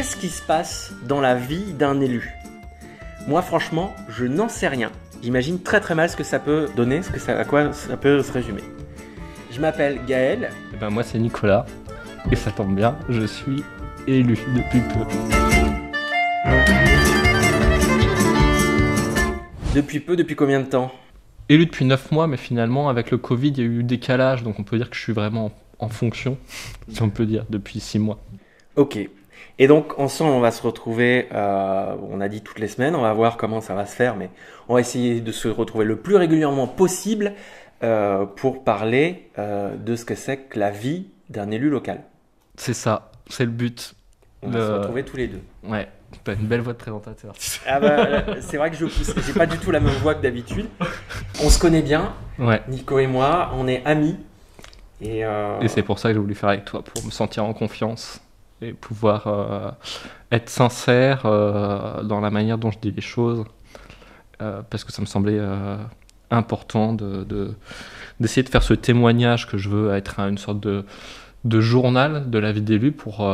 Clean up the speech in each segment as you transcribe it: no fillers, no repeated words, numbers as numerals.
qu'est-ce qui se passe dans la vie d'un élu? Moi, franchement, je n'en sais rien. J'imagine très très mal ce que ça peut donner, à quoi ça peut se résumer. Je m'appelle Gaël. Et ben moi, c'est Nicolas. Et ça tombe bien, je suis élu depuis peu. Depuis peu, depuis combien de temps? Élu depuis 9 mois, mais finalement, avec le Covid, il y a eu décalage, donc on peut dire que je suis vraiment en fonction, si on peut dire, depuis 6 mois. Ok. Et donc, ensemble, on va se retrouver, on a dit toutes les semaines, on va voir comment ça va se faire, mais on va essayer de se retrouver le plus régulièrement possible pour parler de ce que c'est que la vie d'un élu local. C'est ça, c'est le but. On va se retrouver tous les deux. Ouais, t'as une belle voix de présentateur. Ah bah, c'est vrai que je pousse, j'ai pas du tout la même voix que d'habitude. On se connaît bien, Ouais. Nico et moi, on est amis. Et c'est pour ça que j'ai voulu faire avec toi, pour me sentir en confiance et pouvoir être sincère dans la manière dont je dis les choses, parce que ça me semblait important d'essayer de faire ce témoignage que je veux être une sorte de journal de la vie d'élu pour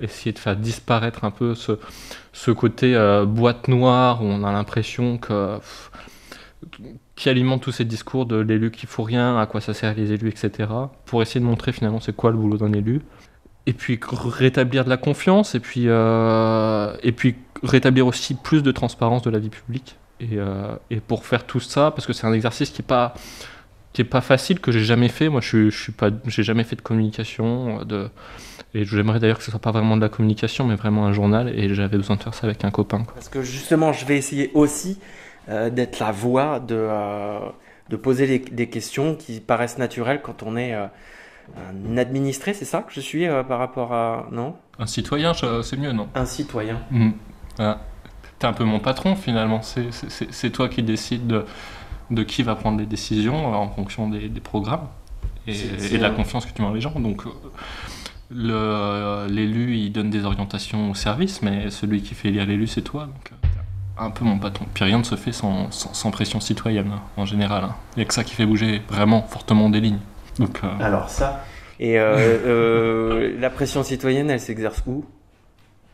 essayer de faire disparaître un peu ce côté boîte noire où on a l'impression qui alimente tous ces discours de l'élu qui fout rien, à quoi ça sert les élus, etc. Pour essayer de montrer finalement c'est quoi le boulot d'un élu. Et puis rétablir de la confiance, et puis rétablir aussi plus de transparence de la vie publique. Et pour faire tout ça, parce que c'est un exercice qui est pas facile, que j'ai jamais fait. Moi, j'ai jamais fait de communication, et j'aimerais d'ailleurs que ce soit pas vraiment de la communication, mais vraiment un journal, et j'avais besoin de faire ça avec un copain, quoi. parce que justement, je vais essayer aussi d'être la voix, de poser des questions qui paraissent naturelles quand on est un administré, c'est ça que je suis par rapport à... Non ? Un citoyen, c'est mieux, non ? Un citoyen. Ah. T'es un peu mon patron, finalement. C'est toi qui décides de qui va prendre les décisions en fonction des programmes et de la confiance que tu mets en les gens. Donc, l'élu, il donne des orientations au service, mais celui qui fait élire l'élu, c'est toi. Donc, un peu mon patron. Puis rien ne se fait sans pression citoyenne, en général. Il n'y a que ça qui fait bouger vraiment fortement des lignes. Donc, Alors ça. Et la pression citoyenne, elle s'exerce où ?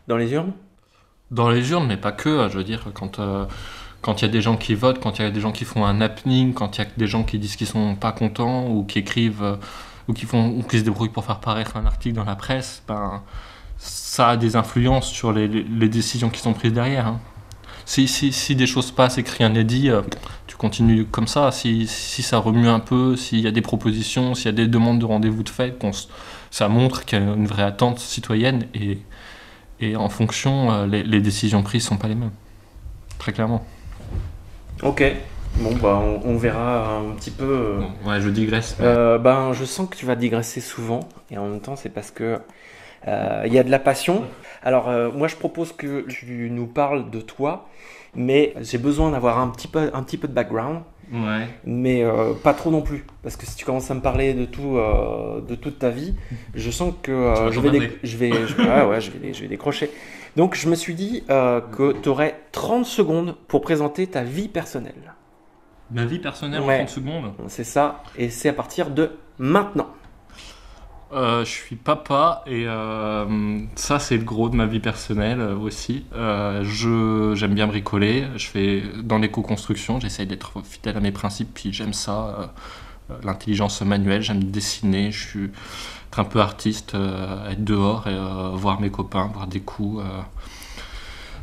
Dans les urnes ? Dans les urnes, mais pas que. Je veux dire, quand il y a des gens qui votent, quand il y a des gens qui font un happening, quand il y a des gens qui disent qu'ils sont pas contents ou qui écrivent ou qui se débrouillent pour faire paraître un article dans la presse, ça a des influences sur les décisions qui sont prises derrière, hein. Si des choses passent et que rien n'est dit, tu continues comme ça. Si ça remue un peu, s'il y a des propositions, s'il y a des demandes de rendez-vous de fait, ça montre qu'il y a une vraie attente citoyenne, et en fonction, les décisions prises sont pas les mêmes, très clairement. Ok. Bon, bah, on verra un petit peu. Ouais, je digresse. Je sens que tu vas digresser souvent, et en même temps, c'est parce que il y a de la passion. Alors, moi, je propose que tu nous parles de toi, mais j'ai besoin d'avoir un petit peu de background. Ouais. Mais pas trop non plus, parce que si tu commences à me parler de toute ta vie, je sens que je vais décrocher. Donc, je me suis dit que tu aurais 30 secondes pour présenter ta vie personnelle. Ma vie personnelle, Ouais. en 30 secondes. C'est ça, et c'est à partir de maintenant. Je suis papa, et ça c'est le gros de ma vie personnelle aussi. J'aime bien bricoler, je fais dans l'éco-construction, j'essaye d'être fidèle à mes principes, puis j'aime ça, l'intelligence manuelle, j'aime dessiner, je suis être un peu artiste, être dehors et voir mes copains, boire des coups,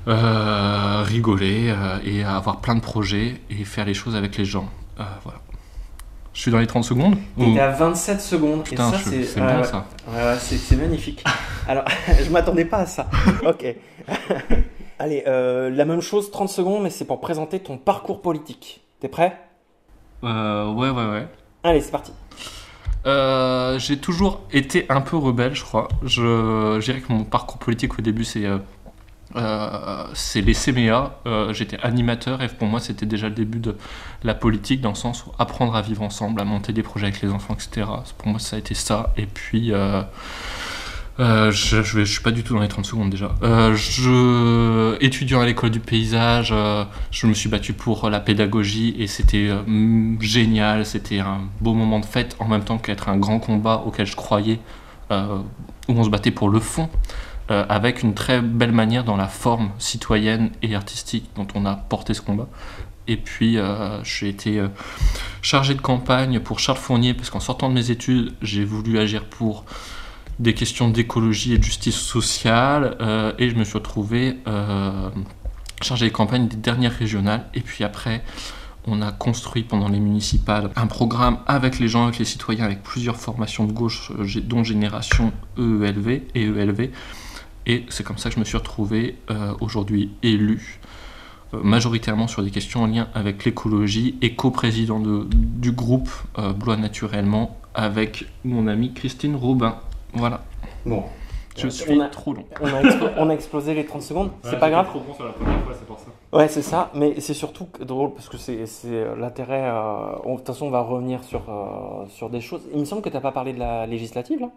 rigoler et avoir plein de projets et faire les choses avec les gens. Voilà. Je suis dans les 30 secondes. T'es à 27 secondes. Putain, et ça, c'est bon ça. Ouais, c'est magnifique. Alors, je m'attendais pas à ça. Ok. Allez, la même chose, 30 secondes, mais c'est pour présenter ton parcours politique. T'es prêt ? Ouais. Allez, c'est parti. J'ai toujours été un peu rebelle, je crois. Je dirais que mon parcours politique au début, c'est les CMEA. J'étais animateur, et pour moi c'était déjà le début de la politique, dans le sens où apprendre à vivre ensemble, à monter des projets avec les enfants, etc. Pour moi ça a été ça. Et puis je suis pas du tout dans les 30 secondes déjà. Étudiant à l'école du paysage, je me suis battu pour la pédagogie, et c'était génial. C'était un beau moment de fête, en même temps qu'être un grand combat auquel je croyais, où on se battait pour le fond. avec une très belle manière dans la forme citoyenne et artistique dont on a porté ce combat. Et puis j'ai été chargé de campagne pour Charles Fournier, parce qu'en sortant de mes études, j'ai voulu agir pour des questions d'écologie et de justice sociale, et je me suis retrouvé chargé de campagne des dernières régionales. Et puis après, on a construit pendant les municipales un programme avec les gens, avec les citoyens, avec plusieurs formations de gauche, dont Génération EELV et ELV. Et c'est comme ça que je me suis retrouvé aujourd'hui élu, majoritairement sur des questions en lien avec l'écologie, et coprésident du groupe Blois Naturellement avec mon amie Christine Robin. Voilà. Bon. Je suis trop long. On a explosé les 30 secondes, c'est pas grave. Trop bon sur la première fois, c'est pour ça. Ouais, c'est ça, mais c'est surtout drôle parce que c'est l'intérêt. De toute façon, on va revenir sur des choses. Il me semble que tu n'as pas parlé de la législative, là.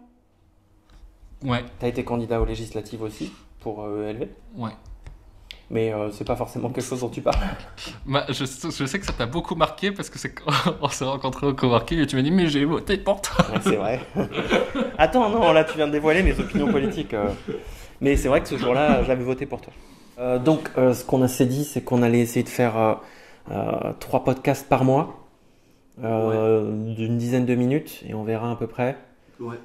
Ouais. Tu as été candidat aux législatives aussi pour ELV. Ouais. Mais c'est pas forcément quelque chose dont tu parles. Bah, je sais que ça t'a beaucoup marqué parce que c'est quand on s'est rencontrés au coworking et tu m'as dit mais j'ai voté pour toi. Ouais, c'est vrai. Attends, non, là tu viens de dévoiler mes opinions politiques. Mais c'est vrai que ce jour-là, j'avais voté pour toi. Donc, ce qu'on s'est dit, c'est qu'on allait essayer de faire 3 podcasts par mois, d'une dizaine de minutes, et on verra à peu près. Ouais.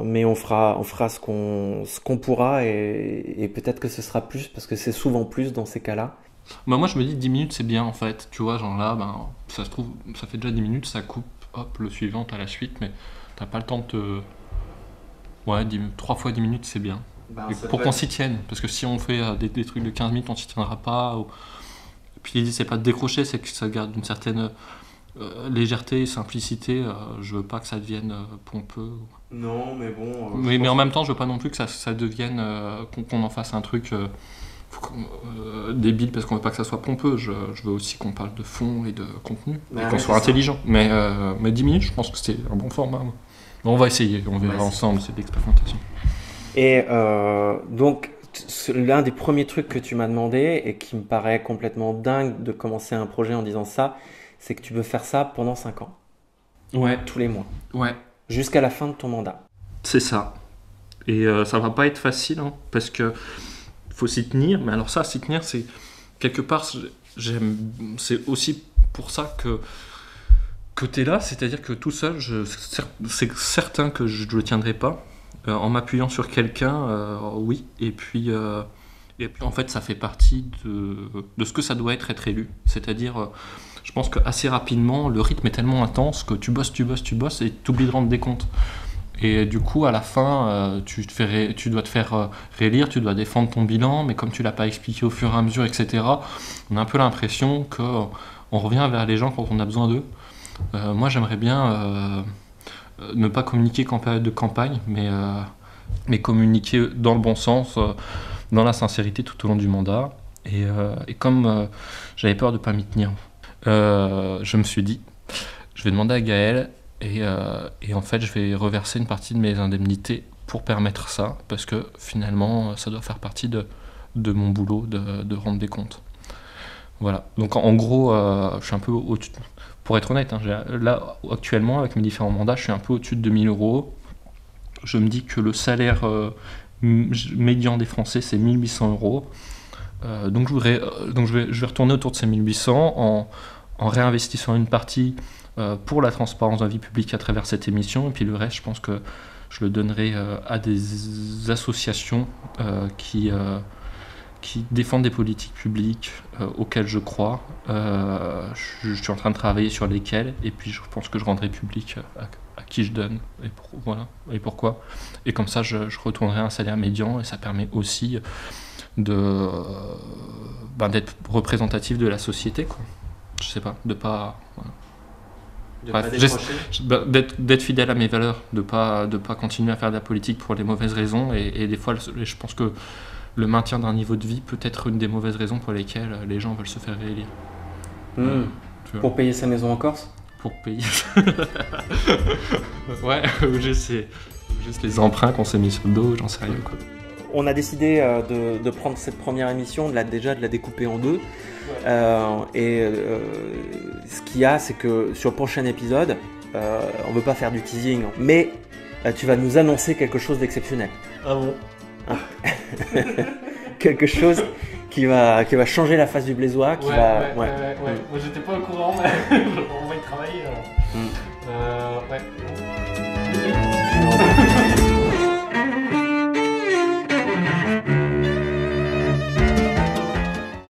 Mais on fera ce qu'on pourra, et peut-être que ce sera plus, parce que c'est souvent plus dans ces cas-là. Bah moi je me dis 10 minutes c'est bien en fait, tu vois, genre là, ça se trouve, ça fait déjà 10 minutes, ça coupe, hop, le suivant, t'as la suite, mais t'as pas le temps de te... Ouais, 3 fois 10 minutes c'est bien. Pour qu'on s'y tienne, parce que si on fait des trucs de 15 minutes, on s'y tiendra pas. Puis l'idée c'est pas de décrocher, c'est que ça garde une certaine... légèreté et simplicité, je veux pas que ça devienne pompeux. Non, mais bon... mais en même temps, je veux pas non plus que ça devienne... qu'on en fasse un truc débile parce qu'on veut pas que ça soit pompeux. Je veux aussi qu'on parle de fond et de contenu, et qu'on soit intelligent. Mais 10 minutes, je pense que c'est un bon format. Bon, on va essayer, on verra ensemble, c'est de l'expérimentation. Et donc, l'un des premiers trucs que tu m'as demandé, et qui me paraît complètement dingue de commencer un projet en disant ça, c'est que tu veux faire ça pendant 5 ans. Ouais. Tous les mois. Ouais. Jusqu'à la fin de ton mandat. C'est ça. Et ça va pas être facile, hein, parce que faut s'y tenir. Mais alors ça, s'y tenir, c'est quelque part, c'est aussi pour ça que t'es là. C'est-à-dire que tout seul, c'est certain que je le tiendrai pas. En m'appuyant sur quelqu'un, oui. Et puis en fait, ça fait partie de ce que ça doit être élu. C'est-à-dire... je pense qu'assez rapidement, le rythme est tellement intense que tu bosses et tu oublies de rendre des comptes. Et du coup, à la fin, tu dois te faire réélire, tu dois défendre ton bilan, mais comme tu l'as pas expliqué au fur et à mesure, etc., on a un peu l'impression qu'on revient vers les gens quand on a besoin d'eux. Moi, j'aimerais bien ne pas communiquer qu'en période de campagne, mais communiquer dans le bon sens, dans la sincérité tout au long du mandat. Et comme j'avais peur de ne pas m'y tenir, je me suis dit, je vais demander à Gaël et en fait je vais reverser une partie de mes indemnités pour permettre ça, parce que finalement ça doit faire partie de mon boulot de rendre des comptes. Voilà, donc en gros je suis un peu au-dessus, pour être honnête, hein, là actuellement avec mes différents mandats je suis un peu au-dessus de 2000 €. Je me dis que le salaire médian des Français c'est 1800 €. Donc je vais retourner autour de ces 1800 en réinvestissant une partie pour la transparence de la vie publique à travers cette émission, et puis le reste je pense que je le donnerai à des associations qui défendent des politiques publiques auxquelles je crois. Je suis en train de travailler sur lesquelles, et puis je pense que je rendrai public à qui je donne et pourquoi. Et comme ça je retournerai un salaire médian, et ça permet aussi d'être représentatif de la société, quoi. Je sais pas, de pas... Voilà. D'être fidèle à mes valeurs, de pas continuer à faire de la politique pour les mauvaises raisons, et des fois je pense que le maintien d'un niveau de vie peut être une des mauvaises raisons pour lesquelles les gens veulent se faire réélire. Pour payer sa maison en Corse ? Pour payer... ouais, juste les emprunts qu'on s'est mis sur le dos, j'en sais rien, quoi. On a décidé de prendre cette première émission, de la découper en 2. Ce qu'il y a, c'est que sur le prochain épisode, on ne veut pas faire du teasing, mais tu vas nous annoncer quelque chose d'exceptionnel. Ah bon? Quelque chose qui va changer la face du Blésois. Ouais. Moi j'étais pas au courant, mais on va y travailler. Ouais.